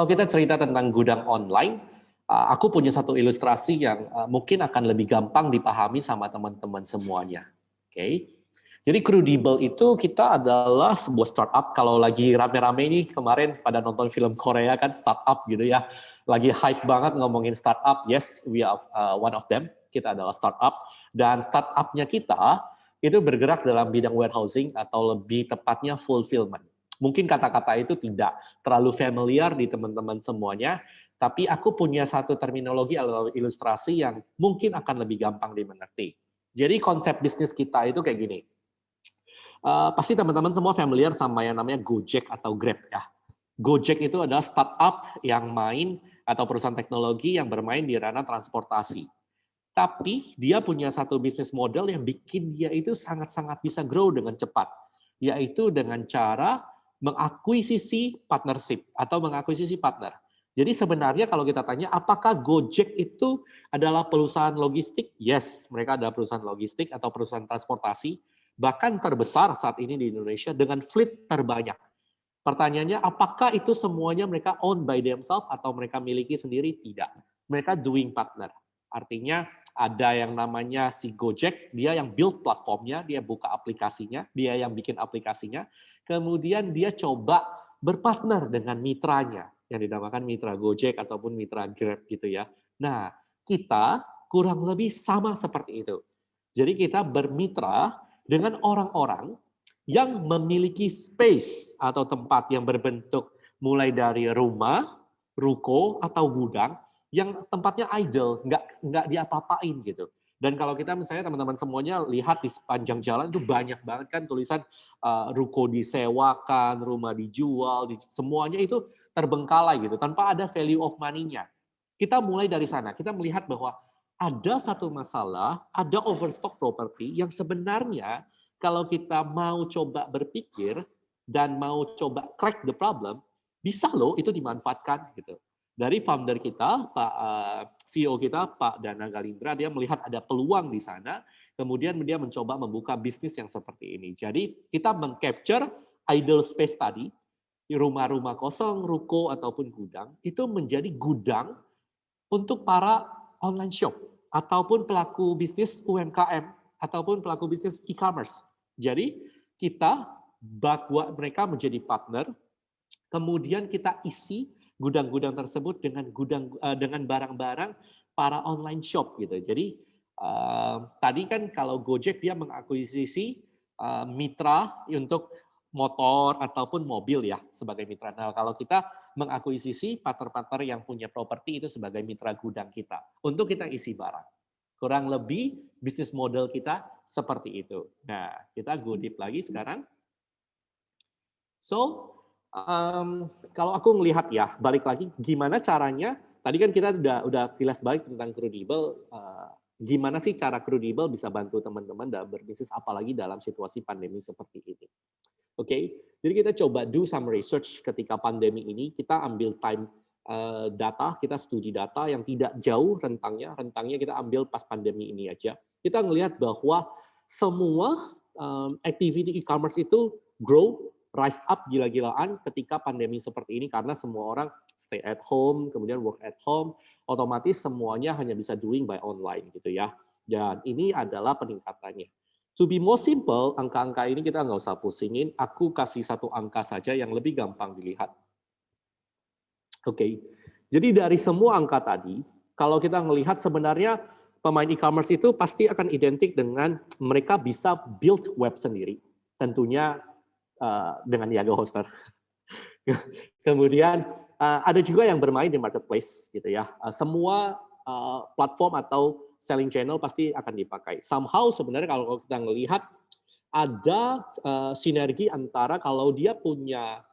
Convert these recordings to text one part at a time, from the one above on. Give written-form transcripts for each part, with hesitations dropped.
kalau kita cerita tentang gudang online, aku punya satu ilustrasi yang mungkin akan lebih gampang dipahami sama teman-teman semuanya. Oke. Jadi Crudable itu kita adalah sebuah startup. Kalau lagi rame-rame nih kemarin pada nonton film Korea kan startup gitu ya. Lagi hype banget ngomongin startup. Yes, we are one of them. Kita adalah startup. Dan startupnya kita itu bergerak dalam bidang warehousing atau lebih tepatnya fulfillment. Mungkin kata-kata itu tidak terlalu familiar di teman-teman semuanya, tapi aku punya satu terminologi atau ilustrasi yang mungkin akan lebih gampang dimengerti. Jadi konsep bisnis kita itu kayak gini. Pasti teman-teman semua familiar sama yang namanya Gojek atau Grab ya. Gojek itu adalah startup yang main atau perusahaan teknologi yang bermain di ranah transportasi. Tapi dia punya satu bisnis model yang bikin dia itu sangat-sangat bisa grow dengan cepat, yaitu dengan cara mengakuisisi partnership atau mengakuisisi partner. Jadi sebenarnya kalau kita tanya apakah Gojek itu adalah perusahaan logistik? Yes, mereka adalah perusahaan logistik atau perusahaan transportasi, bahkan terbesar saat ini di Indonesia dengan fleet terbanyak. Pertanyaannya, apakah itu semuanya mereka own by themselves atau mereka miliki sendiri? Tidak. Mereka doing partner. Artinya ada yang namanya si Gojek, dia yang build platformnya, dia buka aplikasinya, dia yang bikin aplikasinya, kemudian dia coba berpartner dengan mitranya, yang dinamakan mitra Gojek ataupun mitra Grab gitu ya. Nah, kita kurang lebih sama seperti itu. Jadi kita bermitra dengan orang-orang yang memiliki space atau tempat yang berbentuk mulai dari rumah, ruko, atau gudang, yang tempatnya idle, nggak diapa-apain gitu. Dan kalau kita misalnya teman-teman semuanya lihat di sepanjang jalan itu banyak banget kan tulisan ruko disewakan, rumah dijual, semuanya itu terbengkalai gitu, tanpa ada value of money-nya. Kita mulai dari sana, kita melihat bahwa ada satu masalah, ada overstock properti yang sebenarnya kalau kita mau coba berpikir dan mau coba crack the problem, bisa loh itu dimanfaatkan gitu. Dari founder kita, Pak CEO kita, Pak Dana Galindra, dia melihat ada peluang di sana, kemudian dia mencoba membuka bisnis yang seperti ini. Jadi kita mengcapture idle space tadi, rumah-rumah kosong, ruko ataupun gudang, itu menjadi gudang untuk para online shop ataupun pelaku bisnis UMKM ataupun pelaku bisnis e-commerce. Jadi kita buat mereka menjadi partner, kemudian kita isi gudang-gudang tersebut dengan barang-barang para online shop gitu. Jadi tadi kan kalau Gojek dia mengakuisisi mitra untuk motor ataupun mobil ya sebagai mitra. Nah, kalau kita mengakuisisi partner-partner yang punya properti itu sebagai mitra gudang kita untuk kita isi barang. Kurang lebih bisnis model kita seperti itu. Nah, kita go deep lagi sekarang. So, kalau aku melihat ya, balik lagi gimana caranya, tadi kan kita udah kilas balik tentang Crudable, gimana sih cara Crudable bisa bantu teman-teman dalam berbisnis, apalagi dalam situasi pandemi seperti ini. Oke, jadi kita coba do some research ketika pandemi ini, kita ambil time data, kita studi data yang tidak jauh rentangnya kita ambil pas pandemi ini aja. Kita ngelihat bahwa semua activity e-commerce itu grow, rise up gila-gilaan ketika pandemi seperti ini karena semua orang stay at home, kemudian work at home, otomatis semuanya hanya bisa doing by online gitu ya. Dan ini adalah peningkatannya. To be more simple, angka-angka ini kita nggak usah pusingin. Aku kasih satu angka saja yang lebih gampang dilihat. Oke, jadi dari semua angka tadi, kalau kita melihat sebenarnya pemain e-commerce itu pasti akan identik dengan mereka bisa build web sendiri, tentunya dengan Yaga Hoster. Kemudian ada juga yang bermain di marketplace, gitu ya. Semua platform atau selling channel pasti akan dipakai. Somehow sebenarnya kalau kita melihat ada sinergi antara kalau dia punya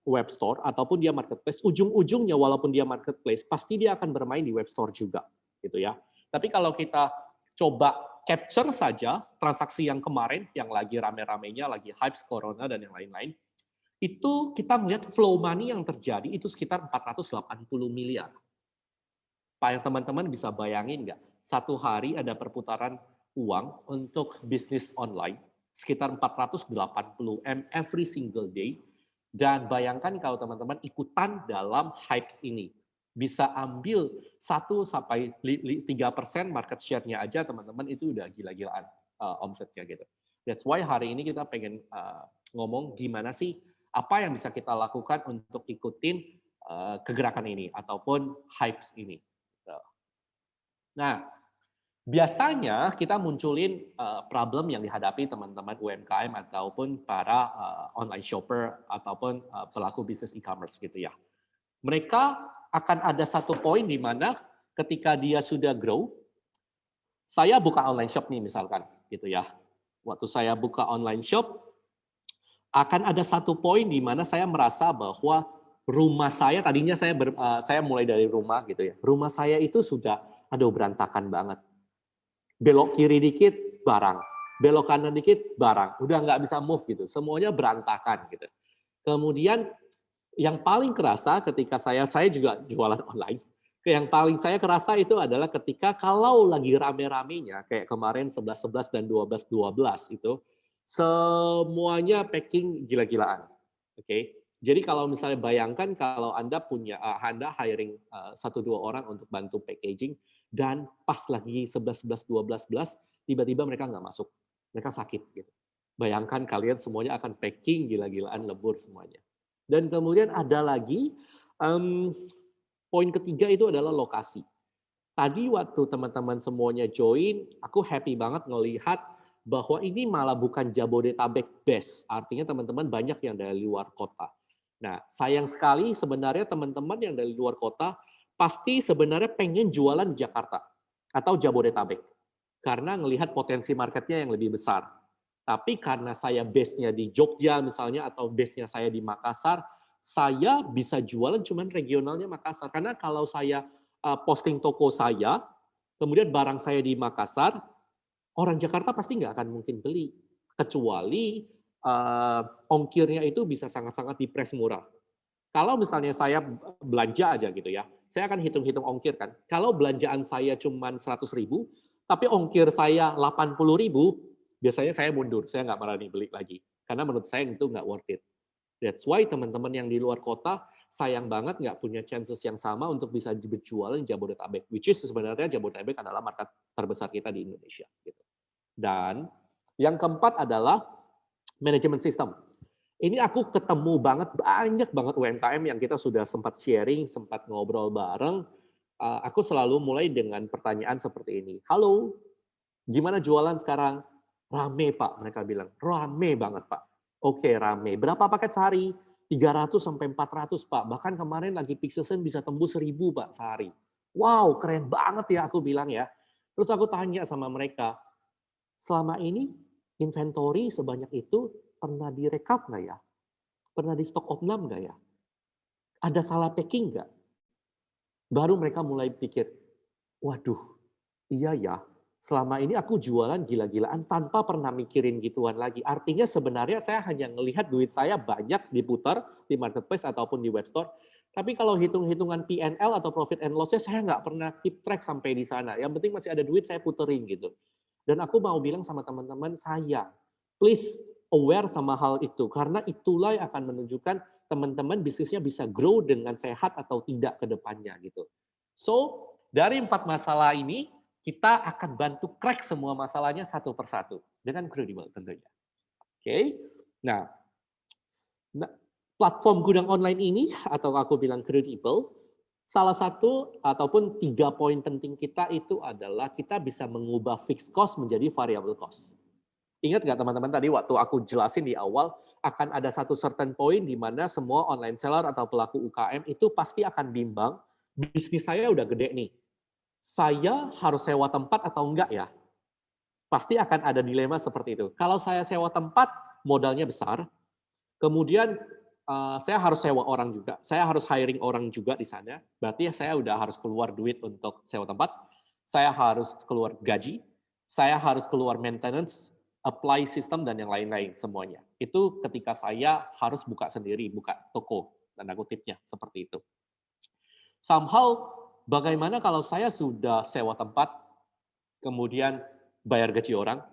web store ataupun dia marketplace, ujung-ujungnya walaupun dia marketplace pasti dia akan bermain di web store juga, gitu ya. Tapi kalau kita coba capture saja transaksi yang kemarin yang lagi rame-ramenya, lagi hype corona dan yang lain-lain, itu kita melihat flow money yang terjadi itu sekitar 480 miliar. Pak, teman-teman bisa bayangin nggak? Satu hari ada perputaran uang untuk bisnis online sekitar 480 M every single day. Dan bayangkan kalau teman-teman ikutan dalam hypes ini. Bisa ambil 1-3% market share-nya aja teman-teman itu udah gila-gilaan omsetnya gitu. That's why hari ini kita pengen ngomong gimana sih apa yang bisa kita lakukan untuk ikutin kegerakan ini ataupun hypes ini. Nah, biasanya kita munculin problem yang dihadapi teman-teman UMKM ataupun para online shopper ataupun pelaku bisnis e-commerce gitu ya. Mereka akan ada satu poin di mana ketika dia sudah grow, saya buka online shop nih misalkan gitu ya. Waktu saya buka online shop, akan ada satu poin di mana saya merasa bahwa rumah saya tadinya saya mulai dari rumah gitu ya. Rumah saya itu sudah aduh berantakan banget. Belok kiri dikit, barang. Belok kanan dikit, barang. Udah nggak bisa move gitu. Semuanya berantakan gitu. Kemudian yang paling kerasa ketika saya juga jualan online. Yang paling saya kerasa itu adalah ketika kalau lagi rame-ramenya, kayak kemarin 11-11 dan 12-12 itu, semuanya packing gila-gilaan. Oke. Jadi kalau misalnya bayangkan kalau Anda hiring 1-2 orang untuk bantu packaging, dan pas lagi 11-11, 12-11, tiba-tiba mereka nggak masuk. Mereka sakit. Gitu. Bayangkan kalian semuanya akan packing gila-gilaan lebur semuanya. Dan kemudian ada lagi, poin ketiga itu adalah lokasi. Tadi waktu teman-teman semuanya join, aku happy banget ngelihat bahwa ini malah bukan Jabodetabek best. Artinya teman-teman banyak yang dari luar kota. Nah, sayang sekali sebenarnya teman-teman yang dari luar kota pasti sebenarnya pengen jualan di Jakarta atau Jabodetabek. Karena ngelihat potensi marketnya yang lebih besar. Tapi karena saya base-nya di Jogja misalnya atau base-nya saya di Makassar, saya bisa jualan cuman regionalnya Makassar. Karena kalau saya posting toko saya, kemudian barang saya di Makassar, orang Jakarta pasti nggak akan mungkin beli. Kecuali ongkirnya itu bisa sangat-sangat dipres murah. Kalau misalnya saya belanja aja gitu ya, saya akan hitung-hitung ongkir kan. Kalau belanjaan saya cuma 100.000, tapi ongkir saya 80.000, biasanya saya mundur, saya nggak berani beli lagi. Karena menurut saya itu nggak worth it. That's why teman-teman yang di luar kota, sayang banget nggak punya chances yang sama untuk bisa berjualan di Jabodetabek. Which is sebenarnya Jabodetabek adalah market terbesar kita di Indonesia. Gitu. Dan yang keempat adalah manajemen sistem. Ini aku ketemu banyak banget UMKM yang kita sudah sempat sharing, sempat ngobrol bareng. Aku selalu mulai dengan pertanyaan seperti ini. Halo, gimana jualan sekarang? Rame Pak, mereka bilang. Rame banget Pak. Oke, rame. Berapa paket sehari? 300 sampai 400 Pak. Bahkan kemarin lagi peak season bisa tembus 1.000 Pak sehari. Wow, keren banget ya aku bilang ya. Terus aku tanya sama mereka, selama ini inventory sebanyak itu pernah direkap nggak ya? Pernah di stok opnam nggak ya? Ada salah packing nggak? Baru mereka mulai pikir, waduh, iya ya, selama ini aku jualan gila-gilaan tanpa pernah mikirin gituan lagi. Artinya sebenarnya saya hanya melihat duit saya banyak diputar di marketplace ataupun di webstore, tapi kalau hitung-hitungan P&L atau profit and loss-nya saya nggak pernah keep track sampai di sana. Yang penting masih ada duit, saya puterin gitu. Dan aku mau bilang sama teman-teman saya, please aware sama hal itu, karena itulah yang akan menunjukkan teman-teman bisnisnya bisa grow dengan sehat atau tidak ke depannya gitu. So, dari 4 masalah ini, kita akan bantu crack semua masalahnya satu persatu dengan kredibel tentunya. Oke. Nah, platform gudang online ini atau aku bilang kredibel, salah satu ataupun 3 poin penting kita itu adalah kita bisa mengubah fixed cost menjadi variable cost. Ingat nggak teman-teman tadi waktu aku jelasin di awal, akan ada satu certain point di mana semua online seller atau pelaku UKM itu pasti akan bimbang, bisnis saya udah gede nih, saya harus sewa tempat atau enggak ya? Pasti akan ada dilema seperti itu. Kalau saya sewa tempat, modalnya besar, kemudian saya harus sewa orang juga, saya harus hiring orang juga di sana, berarti saya udah harus keluar duit untuk sewa tempat, saya harus keluar gaji, saya harus keluar maintenance, apply system, dan yang lain-lain semuanya. Itu ketika saya harus buka sendiri, buka toko, tanda kutipnya, seperti itu. Somehow, bagaimana kalau saya sudah sewa tempat, kemudian bayar gaji orang,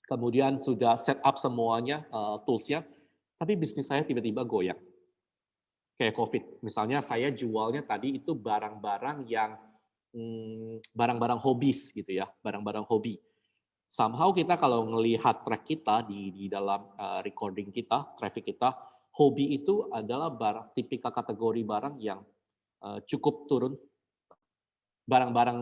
kemudian sudah set up semuanya, tools-nya, tapi bisnis saya tiba-tiba goyang. Kayak COVID. Misalnya saya jualnya tadi itu barang-barang yang barang-barang hobis gitu ya, barang-barang hobi. Somehow kita kalau ngelihat track kita di dalam recording kita, traffic kita, hobi itu adalah tipikal kategori barang yang cukup turun. Barang-barang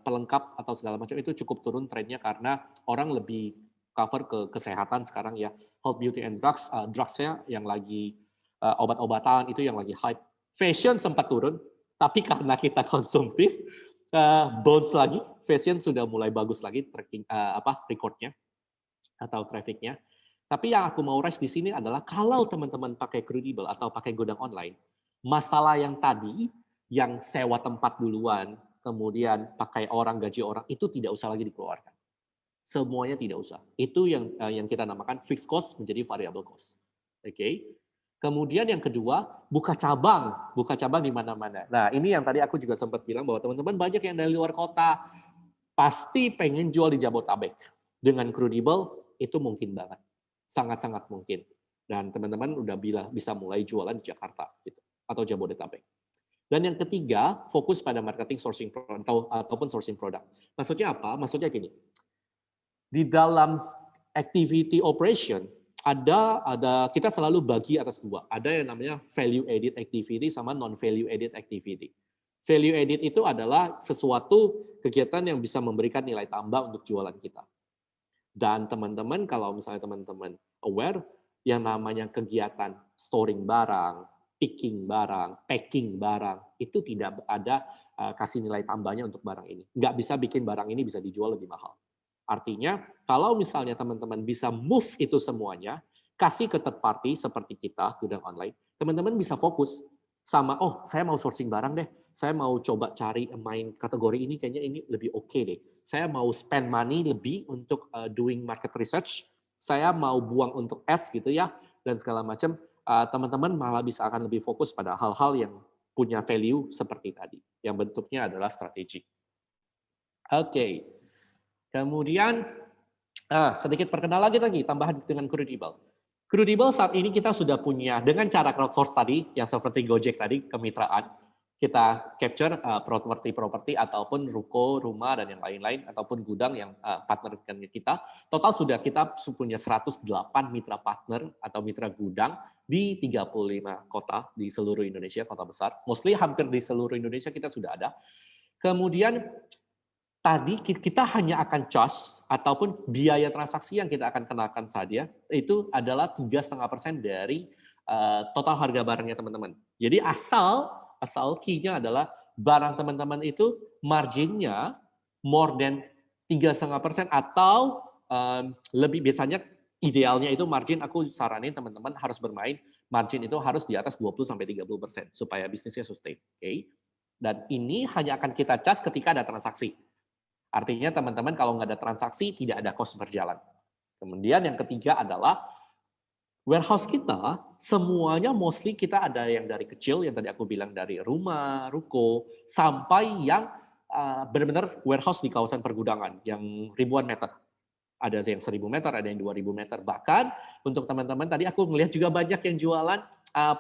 pelengkap atau segala macam itu cukup turun trennya karena orang lebih cover ke kesehatan sekarang ya. Health, beauty, and drugs, drugsnya yang lagi obat-obatan itu yang lagi hype. Fashion sempat turun, tapi karena kita konsumtif, bounce lagi. Fashion sudah mulai bagus lagi recordnya atau trafficnya. Tapi yang aku mau raise di sini adalah kalau teman-teman pakai Crudable atau pakai gudang online, masalah yang tadi, yang sewa tempat duluan, kemudian pakai orang, gaji orang, itu tidak usah lagi dikeluarkan. Semuanya tidak usah. Itu yang kita namakan fixed cost menjadi variable cost. Oke. Kemudian yang kedua, buka cabang di mana-mana. Nah, ini yang tadi aku juga sempat bilang bahwa teman-teman banyak yang dari luar kota pasti pengen jual di Jabotabek. Dengan Crudable itu mungkin banget. Sangat-sangat mungkin. Dan teman-teman udah bisa mulai jualan di Jakarta gitu, atau Jabodetabek. Dan yang ketiga, fokus pada marketing sourcing ataupun sourcing produk. Maksudnya apa? Maksudnya gini. Di dalam activity operation ada kita selalu bagi atas dua. Ada yang namanya value added activity sama non value added activity. Value added itu adalah sesuatu kegiatan yang bisa memberikan nilai tambah untuk jualan kita. Dan teman-teman, kalau misalnya teman-teman aware, yang namanya kegiatan storing barang, picking barang, packing barang, itu tidak ada kasih nilai tambahnya untuk barang ini. Nggak bisa bikin barang ini bisa dijual lebih mahal. Artinya, kalau misalnya teman-teman bisa move itu semuanya, kasih ke third party seperti kita, gudang online, teman-teman bisa fokus sama, oh saya mau sourcing barang deh, saya mau coba cari main kategori ini, kayaknya ini lebih oke deh. Saya mau spend money lebih untuk doing market research, saya mau buang untuk ads gitu ya, dan segala macam. Teman-teman malah bisa akan lebih fokus pada hal-hal yang punya value seperti tadi, yang bentuknya adalah strategi. Oke. Kemudian, sedikit perkenalan lagi, tambahan dengan Crudable. Crudable saat ini kita sudah punya, dengan cara crowdsource tadi, yang seperti Gojek tadi, kemitraan, kita capture properti ataupun ruko, rumah, dan yang lain-lain, ataupun gudang yang partner dengan kita. Total sudah kita punya 108 mitra partner atau mitra gudang di 35 kota di seluruh Indonesia, kota besar. Mostly hampir di seluruh Indonesia kita sudah ada. Kemudian, tadi kita hanya akan charge ataupun biaya transaksi yang kita akan kenakan saja itu adalah 3,5% dari total harga barangnya teman-teman. Jadi asal key-nya adalah barang teman-teman itu marginnya more than 3,5% atau lebih, biasanya idealnya itu margin, aku saranin teman-teman harus bermain margin itu harus di atas 20-30% supaya bisnisnya sustain. Okay? Dan ini hanya akan kita charge ketika ada transaksi. Artinya teman-teman kalau nggak ada transaksi, tidak ada cost berjalan. Kemudian yang ketiga adalah warehouse kita, semuanya mostly kita ada yang dari kecil, yang tadi aku bilang dari rumah, ruko, sampai yang benar-benar warehouse di kawasan pergudangan, yang ribuan meter. Ada yang 1.000 meter, ada yang 2.000 meter. Bahkan untuk teman-teman, tadi aku melihat juga banyak yang jualan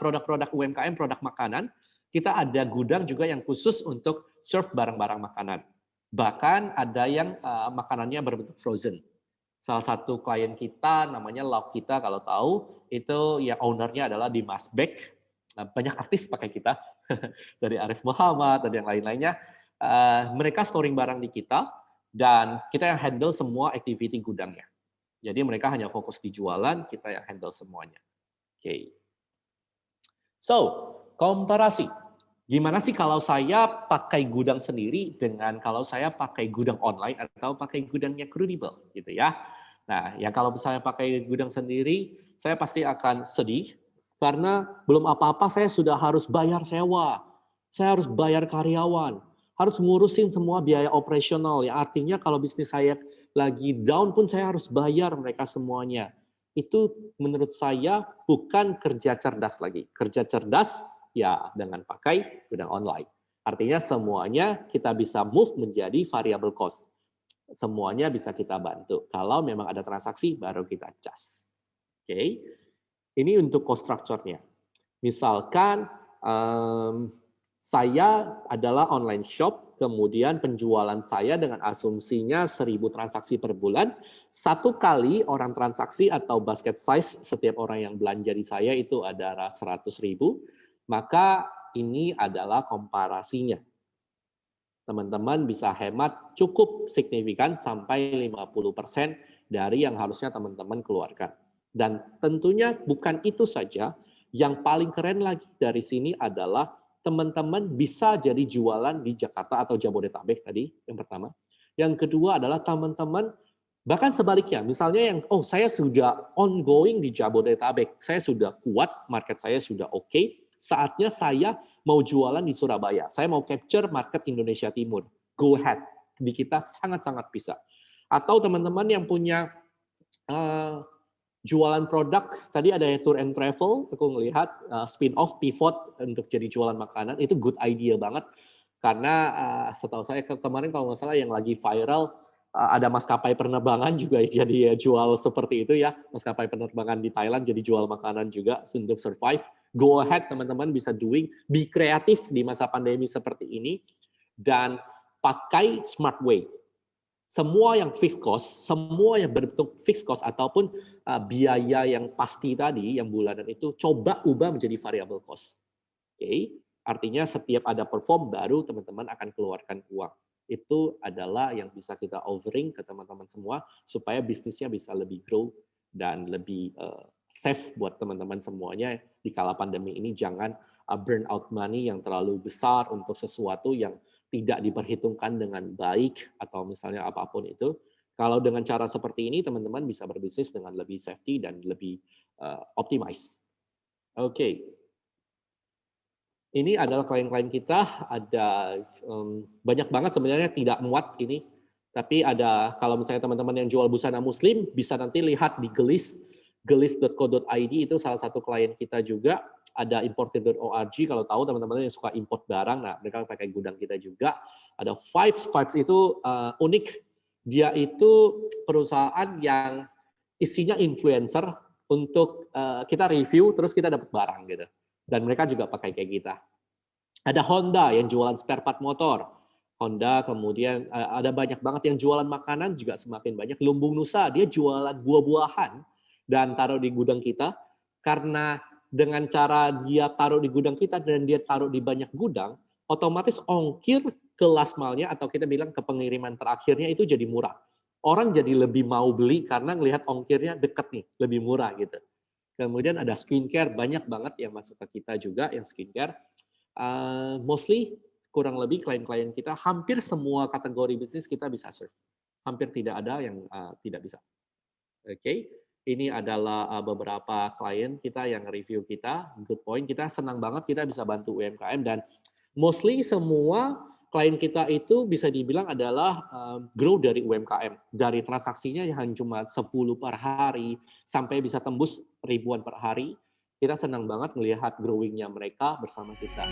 produk-produk UMKM, produk makanan. Kita ada gudang juga yang khusus untuk serve barang-barang makanan. Bahkan ada yang makanannya berbentuk frozen. Salah satu klien kita namanya Lauk Kita, kalau tahu, itu ya ownernya adalah Dimas Beck. Banyak artis pakai kita, dari Arif Muhammad dan yang lain-lainnya. Mereka storing barang di kita, dan kita yang handle semua activity gudangnya. Jadi mereka hanya fokus di jualan, kita yang handle semuanya. Oke. So, komparasi. Gimana sih kalau saya pakai gudang sendiri dengan kalau saya pakai gudang online atau pakai gudangnya Crudable gitu ya. Nah, yang kalau misalnya pakai gudang sendiri, saya pasti akan sedih karena belum apa-apa saya sudah harus bayar sewa. Saya harus bayar karyawan, harus ngurusin semua biaya operasional ya. Artinya kalau bisnis saya lagi down pun saya harus bayar mereka semuanya. Itu menurut saya bukan kerja cerdas lagi. Kerja cerdas ya dengan pakai gudang online. Artinya semuanya kita bisa move menjadi variable cost. Semuanya bisa kita bantu. Kalau memang ada transaksi baru kita cas. Oke. Ini untuk cost structure-nya. Misalkan saya adalah online shop, kemudian penjualan saya dengan asumsinya 1.000 transaksi per bulan, satu kali orang transaksi atau basket size setiap orang yang belanja di saya itu adalah 100.000, maka ini adalah komparasinya. Teman-teman bisa hemat cukup signifikan sampai 50% dari yang harusnya teman-teman keluarkan. Dan tentunya bukan itu saja, yang paling keren lagi dari sini adalah teman-teman bisa jadi jualan di Jakarta atau Jabodetabek tadi, yang pertama. Yang kedua adalah teman-teman, bahkan sebaliknya, misalnya yang, oh saya sudah ongoing di Jabodetabek, saya sudah kuat, market saya sudah oke, saatnya saya mau jualan di Surabaya, saya mau capture market Indonesia Timur, go ahead, di kita sangat-sangat bisa. Atau teman-teman yang punya jualan produk, tadi ada tour and travel, aku ngelihat spin-off, pivot untuk jadi jualan makanan, itu good idea banget. Karena setahu saya kemarin kalau nggak salah yang lagi viral, ada maskapai penerbangan juga jadi jual seperti itu ya, maskapai penerbangan di Thailand jadi jual makanan juga untuk survive. Go ahead teman-teman bisa doing, be kreatif di masa pandemi seperti ini, dan pakai smart way. Semua yang fixed cost, semua yang berbentuk fixed cost ataupun biaya yang pasti tadi, yang bulanan itu, coba ubah menjadi variable cost. Oke, artinya setiap ada perform baru teman-teman akan keluarkan uang. Itu adalah yang bisa kita offering ke teman-teman semua supaya bisnisnya bisa lebih grow dan lebih safe buat teman-teman semuanya di kala pandemi ini. Jangan burn out money yang terlalu besar untuk sesuatu yang tidak diperhitungkan dengan baik atau misalnya apapun itu. Kalau dengan cara seperti ini teman-teman bisa berbisnis dengan lebih safety dan lebih optimize. Oke. Ini adalah klien-klien kita, ada banyak banget sebenarnya tidak muat ini, tapi ada kalau misalnya teman-teman yang jual busana muslim bisa nanti lihat di Gelis, gelis.co.id itu salah satu klien kita juga, ada imported.org kalau tahu teman-teman yang suka import barang, nah mereka pakai gudang kita juga. Ada Vibes, Vibes itu unik, dia itu perusahaan yang isinya influencer untuk kita review terus kita dapat barang gitu. Dan mereka juga pakai kayak kita. Ada Honda yang jualan spare part motor. Honda, kemudian ada banyak banget yang jualan makanan juga semakin banyak. Lumbung Nusa, dia jualan buah-buahan dan taruh di gudang kita. Karena dengan cara dia taruh di gudang kita dan dia taruh di banyak gudang, otomatis ongkir ke last mile-nya atau kita bilang ke pengiriman terakhirnya itu jadi murah. Orang jadi lebih mau beli karena ngelihat ongkirnya deket nih, lebih murah gitu. Kemudian ada skincare, banyak banget yang masuk ke kita juga yang skincare. Mostly kurang lebih klien-klien kita hampir semua kategori bisnis kita bisa serve. Hampir tidak ada yang tidak bisa. Oke, ini adalah beberapa klien kita yang review kita. Good point. Kita senang banget kita bisa bantu UMKM dan mostly semua klien kita itu bisa dibilang adalah grow dari UMKM. Dari transaksinya yang cuma 10 per hari sampai bisa tembus ribuan per hari. Kita senang banget melihat growing-nya mereka bersama kita.